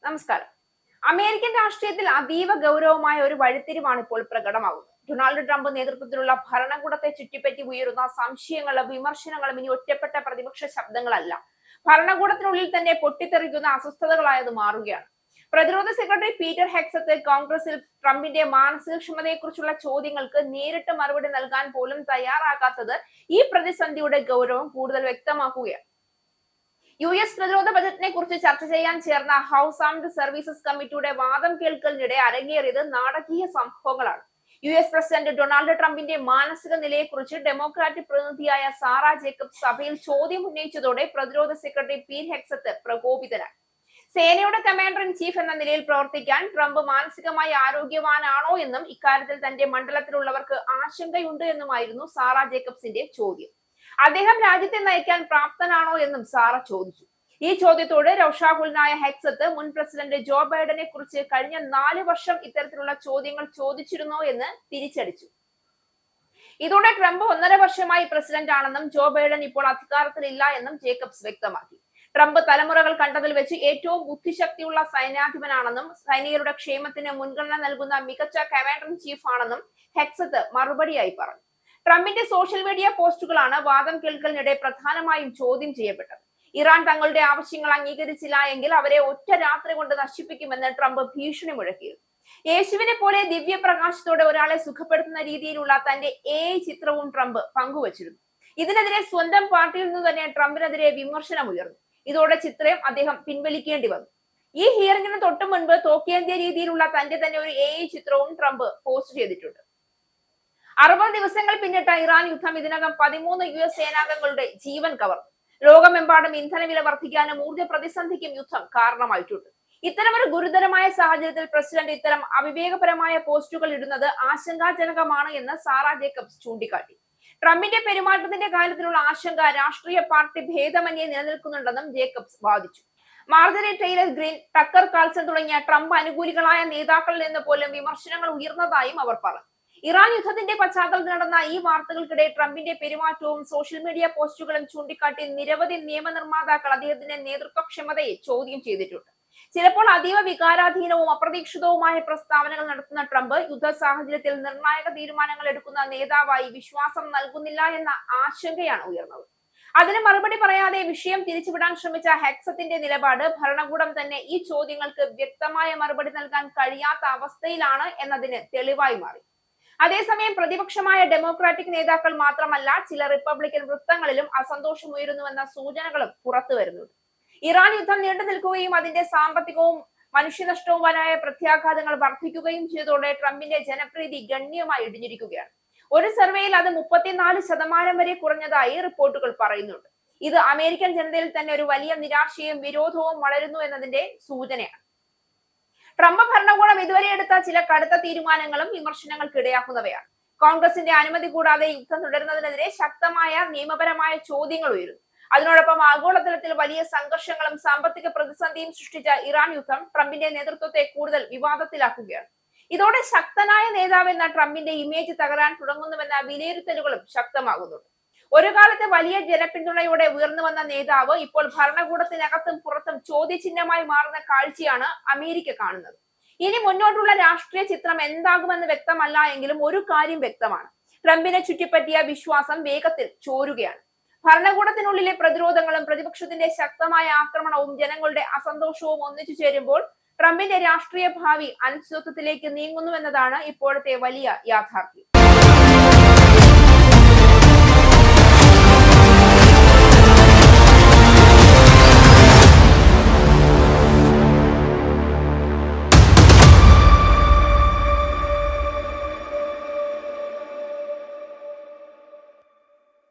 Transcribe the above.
നമസ്കാരം. അമേരിക്കൻ രാഷ്ട്രീയത്തിൽ അതീവ ഗൗരവമായ ഒരു വഴിത്തിരിവാണ് ഇപ്പോൾ പ്രകടമാകുന്നത്. ഡൊണാൾഡ് ട്രംപ് നേതൃത്വത്തിലുള്ള ഭരണകൂടത്തെ ചുറ്റിപ്പറ്റി ഉയരുന്ന സംശയങ്ങളും വിമർശനങ്ങളും ഇനി ഒറ്റപ്പെട്ട പ്രതിപക്ഷ ശബ്ദങ്ങളല്ല, ഭരണകൂടത്തിനുള്ളിൽ തന്നെ പൊട്ടിത്തെറിക്കുന്ന അസ്വസ്ഥതകളായത് മാറുകയാണ്. പ്രതിരോധ സെക്രട്ടറി പീറ്റർ ഹെക്സത്ത് കോൺഗ്രസിൽ ട്രംപിന്റെ മാനസികക്ഷമതയെക്കുറിച്ചുള്ള ചോദ്യങ്ങൾക്ക് നേരിട്ട് മറുപടി നൽകാൻ പോലും തയ്യാറാകാത്തത് ഈ പ്രതിസന്ധിയുടെ ഗൗരവം കൂടുതൽ വ്യക്തമാക്കുകയാണ്. US പ്രതിരോധ ബജറ്റിനെ കുറിച്ച് ചർച്ച ചെയ്യാൻ ചേർന്ന ഹൗസ് ആംഡ് സർവീസസ് കമ്മിറ്റിയുടെ വാദം കേൾക്കലിനിടെ അരങ്ങേറിയത് നാടകീയ സംഭവങ്ങളാണ്. US പ്രസിഡന്റ് ഡൊണാൾഡ് ട്രംപിന്റെ മാനസിക നിലയെക്കുറിച്ച് ഡെമോക്രാറ്റിക് പ്രതിനിധിയായ സാറ ജേക്കബ് സഭയിൽ ചോദ്യം ഉന്നയിച്ചതോടെ പ്രതിരോധ സെക്രട്ടറി പീറ്റ് ഹെക്സത്ത് പ്രകോപിതനായി. സേനയുടെ കമാൻഡർ ഇൻ ചീഫ് എന്ന നിലയിൽ പ്രവർത്തിക്കാൻ ട്രംപ് മാനസികമായി ആരോഗ്യവാനാണോ എന്നും ഇക്കാര്യത്തിൽ തന്റെ മണ്ഡലത്തിലുള്ളവർക്ക് ആശങ്കയുണ്ട് എന്നുമായിരുന്നു സാറ ജേക്കബ്സിന്റെ ചോദ്യം. അദ്ദേഹം രാജ്യത്തെ നയിക്കാൻ പ്രാപ്തനാണോ എന്നും സാറ ചോദിച്ചു. ഈ ചോദ്യത്തോട് രോഷാകുലനായ ഹെക്സത്ത് മുൻ പ്രസിഡന്റ് ജോ ബൈഡനെ കുറിച്ച് കഴിഞ്ഞ 4 വർഷം ഇത്തരത്തിലുള്ള ചോദ്യങ്ങൾ ചോദിച്ചിരുന്നോ എന്ന് തിരിച്ചടിച്ചു. ഇതോടെ ട്രംപ് 1.5 വർഷമായി പ്രസിഡന്റ് ആണെന്നും ജോ ബൈഡൻ ഇപ്പോൾ അധികാരത്തിലില്ല എന്നും ജേക്കബ്സ് വ്യക്തമാക്കി. ട്രംപ് തലമുറകൾ കണ്ടതിൽ വെച്ച് ഏറ്റവും ബുദ്ധിശക്തിയുള്ള സൈന്യാധിപനാണെന്നും സൈനികരുടെ ക്ഷേമത്തിന് മുൻഗണന നൽകുന്ന മികച്ച കമാൻഡർ ഇൻ ചീഫ് ആണെന്നും ഹെക്സത്ത് മറുപടിയായി പറഞ്ഞു. ട്രംപിന്റെ സോഷ്യൽ മീഡിയ പോസ്റ്റുകളാണ് വാദം കേൾക്കലിനിടെ പ്രധാനമായും ചോദ്യം ചെയ്യപ്പെട്ടത്. ഇറാൻ തങ്ങളുടെ ആവശ്യങ്ങൾ അംഗീകരിച്ചില്ല എങ്കിൽ അവരെ ഒറ്റ രാത്രി കൊണ്ട് നശിപ്പിക്കുമെന്ന് ട്രംപ് ഭീഷണി മുഴക്കിയിരുന്നു. യേശുവിനെ പോലെ ദിവ്യപ്രകാശത്തോടെ ഒരാളെ സുഖപ്പെടുത്തുന്ന രീതിയിലുള്ള തന്റെ AI ചിത്രവും ട്രംപ് പങ്കുവച്ചിരുന്നു. ഇതിനെതിരെ സ്വന്തം പാർട്ടിയിൽ നിന്ന് തന്നെ ട്രംപിനെതിരെ വിമർശനം ഉയർന്നു. ഇതോടെ ചിത്രം അദ്ദേഹം പിൻവലിക്കേണ്ടി വന്നു. ഈ ഹിയറിംഗിന് തൊട്ടു മുൻപ് തോക്കേന്ത്യ രീതിയിലുള്ള തന്റെ തന്നെ ഒരു AI ചിത്രവും ട്രംപ് പോസ്റ്റ് ചെയ്തിട്ടുണ്ട്. 60 ദിവസങ്ങൾ പിന്നിട്ട ഇറാൻ യുദ്ധം ഇതിനകം 13 US സേനാംഗങ്ങളുടെ ജീവൻ കവർന്നു. ലോകമെമ്പാടും ഇന്ധനവില വർദ്ധിക്കാനും ഊർജ്ജ പ്രതിസന്ധിക്കും യുദ്ധം കാരണമായിട്ടുണ്ട്. ഇത്തരമൊരു ഗുരുതരമായ സാഹചര്യത്തിൽ പ്രസിഡന്റ് ഇത്തരം അവിവേകപരമായ പോസ്റ്റുകൾ ഇടുന്നത് ആശങ്കാജനകമാണ് എന്ന് സാറ ജേക്കബ്സ് ചൂണ്ടിക്കാട്ടി. ട്രംപിന്റെ പെരുമാറ്റത്തിന്റെ കാര്യത്തിലുള്ള ആശങ്ക രാഷ്ട്രീയ പാർട്ടി ഭേദമന്യേ നിലനിൽക്കുന്നുണ്ടെന്നും ജേക്കബ്സ് വാദിച്ചു. Marjorie Taylor Greene, Tucker Carlson തുടങ്ങിയ ട്രംപ് അനുകൂലികളായ നേതാക്കളിൽ നിന്ന് പോലും വിമർശനങ്ങൾ ഉയർന്നതായും അവർ പറഞ്ഞു. ഇറാൻ യുദ്ധത്തിന്റെ പശ്ചാത്തലത്തിൽ നടന്ന ഈ വാർത്തകൾക്കിടെ ട്രംപിന്റെ പെരുമാറ്റവും സോഷ്യൽ മീഡിയ പോസ്റ്റുകളും ചൂണ്ടിക്കാട്ടി നിരവധി നിയമനിർമ്മാതാക്കൾ അദ്ദേഹത്തിന്റെ നേതൃത്വക്ഷമതയെ ചോദ്യം ചെയ്തിട്ടുണ്ട്. ചിലപ്പോൾ അതീവ വികാരാധീനവും അപ്രതീക്ഷിതവുമായ പ്രസ്താവനകൾ നടത്തുന്ന ട്രംപ് യുദ്ധ സാഹചര്യത്തിൽ നിർണായക തീരുമാനങ്ങൾ എടുക്കുന്ന നേതാവായി വിശ്വാസം നൽകുന്നില്ല എന്ന ആശങ്കയാണ് ഉയർന്നത്. അതിന് മറുപടി പറയാതെ വിഷയം തിരിച്ചുവിടാൻ ശ്രമിച്ച ഹെക്സത്തിന്റെ നിലപാട് ഭരണകൂടം തന്നെ ഈ ചോദ്യങ്ങൾക്ക് വ്യക്തമായ മറുപടി നൽകാൻ കഴിയാത്ത അവസ്ഥയിലാണ് എന്നതിന് തെളിവായി മാറി. അതേസമയം പ്രതിപക്ഷമായ ഡെമോക്രാറ്റിക് നേതാക്കൾ മാത്രമല്ല, ചില റിപ്പബ്ലിക്കൻ വൃത്തങ്ങളിലും അസന്തോഷം ഉയരുന്നുവെന്ന സൂചനകളും പുറത്തു വരുന്നുണ്ട്. ഇറാൻ യുദ്ധം നീണ്ടു നിൽക്കുകയും അതിന്റെ സാമ്പത്തികവും മനുഷ്യനഷ്ടവുമായ പ്രത്യാഘാതങ്ങൾ വർദ്ധിക്കുകയും ചെയ്തതോടെ ട്രംപിന്റെ ജനപ്രീതി ഗണ്യമായി ഇടിഞ്ഞിരിക്കുകയാണ്. ഒരു സർവേയിൽ അത് 34% വരെ കുറഞ്ഞതായി റിപ്പോർട്ടുകൾ പറയുന്നുണ്ട്. ഇത് അമേരിക്കൻ ജനതയിൽ തന്നെ ഒരു വലിയ നിരാശയും വിരോധവും വളരുന്നു എന്നതിന്റെ സൂചനയാണ്. ട്രംപ് ഭരണകൂടം ഇതുവരെ എടുത്ത ചില കടുത്ത തീരുമാനങ്ങളും വിമർശനങ്ങൾക്ക് ഇടയാക്കുന്നവയാണ്. കോൺഗ്രസിന്റെ അനുമതി കൂടാതെ യുദ്ധം തുടരുന്നതിനെതിരെ ശക്തമായ നിയമപരമായ ചോദ്യങ്ങൾ ഉയരുന്നു. അതിനോടൊപ്പം ആഗോളതലത്തിൽ വലിയ സംഘർഷങ്ങളും സാമ്പത്തിക പ്രതിസന്ധിയും സൃഷ്ടിച്ച ഇറാൻ യുദ്ധം ട്രംപിന്റെ നേതൃത്വത്തെ കൂടുതൽ വിവാദത്തിലാക്കുകയാണ്. ഇതോടെ ശക്തനായ നേതാവെന്ന ട്രംപിന്റെ ഇമേജ് തകരാൻ തുടങ്ങുന്നുവെന്ന വിലയിരുത്തലുകളും ശക്തമാകുന്നുണ്ട്. ഒരു കാലത്ത് വലിയ ജനപിന്തുണയോടെ ഉയർന്നു വന്ന നേതാവ് ഇപ്പോൾ ഭരണകൂടത്തിനകത്തും പുറത്തും ചോദ്യചിഹ്നമായി മാറുന്ന കാഴ്ചയാണ് അമേരിക്ക കാണുന്നത്. ഇനി മുന്നോട്ടുള്ള രാഷ്ട്രീയ ചിത്രം എന്താകുമെന്ന് വ്യക്തമല്ല എങ്കിലും ഒരു കാര്യം വ്യക്തമാണ്: ട്രംപിനെ ചുറ്റിപ്പറ്റിയ വിശ്വാസം വേഗത്തിൽ ചോരുകയാണ്. ഭരണകൂടത്തിനുള്ളിലെ പ്രതിരോധങ്ങളും പ്രതിപക്ഷത്തിന്റെ ശക്തമായ ആക്രമണവും ജനങ്ങളുടെ അസന്തോഷവും ഒന്നിച്ചു ചേരുമ്പോൾ ട്രംപിന്റെ രാഷ്ട്രീയ ഭാവി അനിശ്ചിതത്വത്തിലേക്ക് നീങ്ങുന്നുവെന്നതാണ് ഇപ്പോഴത്തെ വലിയ യാഥാർത്ഥ്യം.